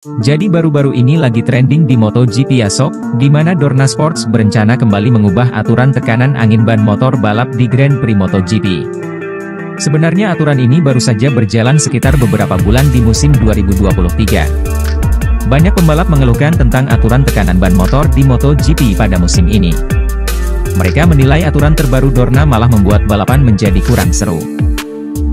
Jadi baru-baru ini lagi trending di MotoGP ya sob, di mana Dorna Sports berencana kembali mengubah aturan tekanan angin ban motor balap di Grand Prix MotoGP. Sebenarnya aturan ini baru saja berjalan sekitar beberapa bulan di musim 2023. Banyak pembalap mengeluhkan tentang aturan tekanan ban motor di MotoGP pada musim ini. Mereka menilai aturan terbaru Dorna malah membuat balapan menjadi kurang seru.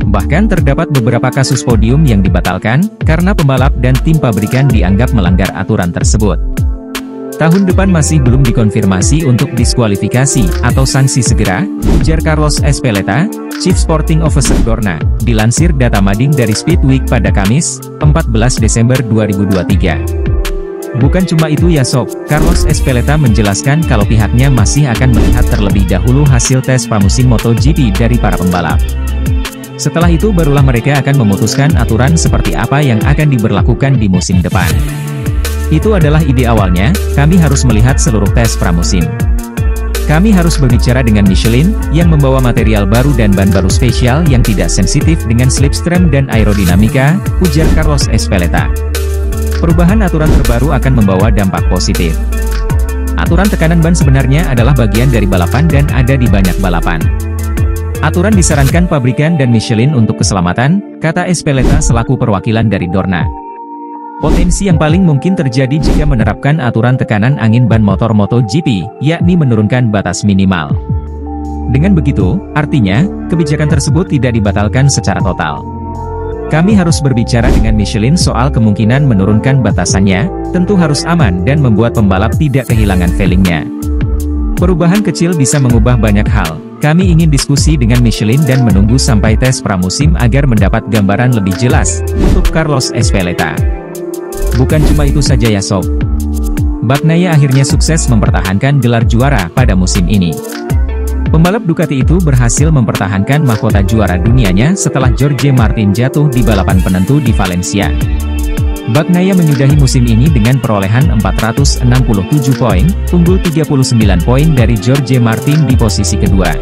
Bahkan terdapat beberapa kasus podium yang dibatalkan, karena pembalap dan tim pabrikan dianggap melanggar aturan tersebut. Tahun depan masih belum dikonfirmasi untuk diskualifikasi atau sanksi segera, ujar Carlos Ezpeleta, Chief Sporting Officer Dorna, dilansir data mading dari Speedweek pada Kamis, 14 Desember 2023. Bukan cuma itu ya sob, Carlos Ezpeleta menjelaskan kalau pihaknya masih akan melihat terlebih dahulu hasil tes pramusim MotoGP dari para pembalap. Setelah itu barulah mereka akan memutuskan aturan seperti apa yang akan diberlakukan di musim depan. Itu adalah ide awalnya, kami harus melihat seluruh tes pramusim. Kami harus berbicara dengan Michelin, yang membawa material baru dan ban baru spesial yang tidak sensitif dengan slipstream dan aerodinamika, ujar Carlos Ezpeleta. Perubahan aturan terbaru akan membawa dampak positif. Aturan tekanan ban sebenarnya adalah bagian dari balapan dan ada di banyak balapan. Aturan disarankan pabrikan dan Michelin untuk keselamatan, kata Ezpeleta selaku perwakilan dari Dorna. Potensi yang paling mungkin terjadi jika menerapkan aturan tekanan angin ban motor MotoGP, yakni menurunkan batas minimal. Dengan begitu, artinya, kebijakan tersebut tidak dibatalkan secara total. Kami harus berbicara dengan Michelin soal kemungkinan menurunkan batasannya, tentu harus aman dan membuat pembalap tidak kehilangan feelingnya. Perubahan kecil bisa mengubah banyak hal. Kami ingin diskusi dengan Michelin dan menunggu sampai tes pramusim agar mendapat gambaran lebih jelas, untuk Carlos Ezpeleta. Bukan cuma itu saja ya sob. Bagnaia akhirnya sukses mempertahankan gelar juara pada musim ini. Pembalap Ducati itu berhasil mempertahankan mahkota juara dunianya setelah Jorge Martin jatuh di balapan penentu di Valencia. Bagnaia menyudahi musim ini dengan perolehan 467 poin, unggul 39 poin dari Jorge Martin di posisi kedua.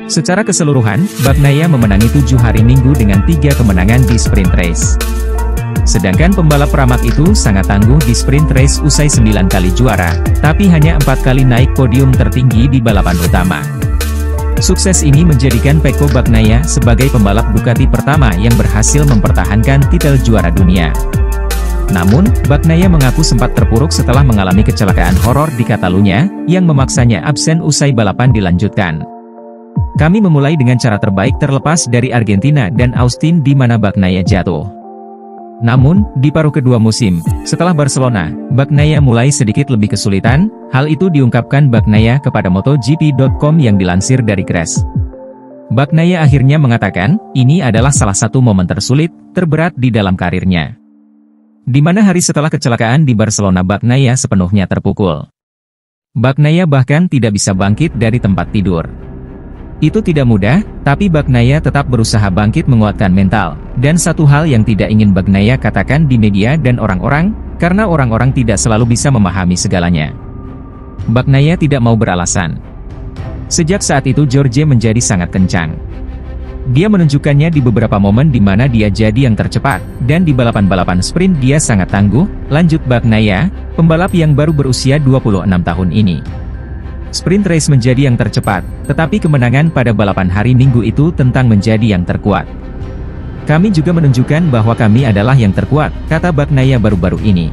Secara keseluruhan, Bagnaia memenangi 7 hari Minggu dengan 3 kemenangan di sprint race. Sedangkan pembalap Pramac itu sangat tangguh di sprint race usai 9 kali juara, tapi hanya 4 kali naik podium tertinggi di balapan utama. Sukses ini menjadikan Pecco Bagnaia sebagai pembalap Ducati pertama yang berhasil mempertahankan titel juara dunia. Namun, Bagnaia mengaku sempat terpuruk setelah mengalami kecelakaan horor di Catalunya, yang memaksanya absen usai balapan dilanjutkan. Kami memulai dengan cara terbaik terlepas dari Argentina dan Austin di mana Bagnaia jatuh. Namun, di paruh kedua musim, setelah Barcelona, Bagnaia mulai sedikit lebih kesulitan, hal itu diungkapkan Bagnaia kepada MotoGP.com yang dilansir dari Crash. Bagnaia akhirnya mengatakan, ini adalah salah satu momen tersulit, terberat di dalam karirnya. Di mana hari setelah kecelakaan di Barcelona Bagnaia sepenuhnya terpukul. Bagnaia bahkan tidak bisa bangkit dari tempat tidur. Itu tidak mudah, tapi Bagnaia tetap berusaha bangkit menguatkan mental, dan satu hal yang tidak ingin Bagnaia katakan di media dan orang-orang, karena orang-orang tidak selalu bisa memahami segalanya. Bagnaia tidak mau beralasan. Sejak saat itu Jorge menjadi sangat kencang. Dia menunjukkannya di beberapa momen di mana dia jadi yang tercepat, dan di balapan-balapan sprint dia sangat tangguh, lanjut Bagnaia, pembalap yang baru berusia 26 tahun ini. Sprint race menjadi yang tercepat, tetapi kemenangan pada balapan hari Minggu itu tentang menjadi yang terkuat. Kami juga menunjukkan bahwa kami adalah yang terkuat, kata Bagnaia baru-baru ini.